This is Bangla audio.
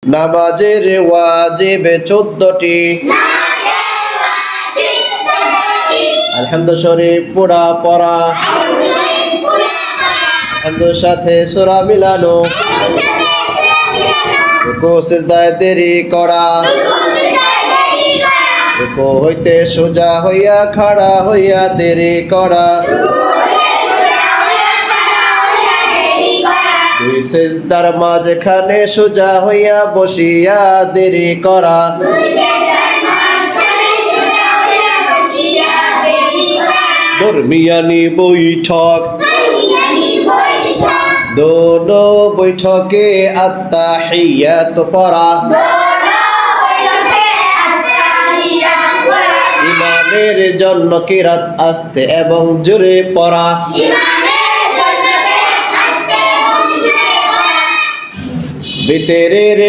নামাজের ওয়াজিব 14টি। আলহামদু শরীফ পুরা পড়া, আলহামদুর সাথে সূরা মিলানো, রুকু সিজদায় দেরি করা, রুকু হইতে সোজা হইয়া খাড়া হইয়া দেরি করা, দুই সিজদার মাঝখানে সোজা হইয়া বসিয়া দেরি করা, দরমিয়ানি বৈঠক, দোনো বৈঠকে আত্তাহিয়াত পড়া, ইমামের জন্য কিরাত আস্তে এবং জোরে পড়া, ভিতরের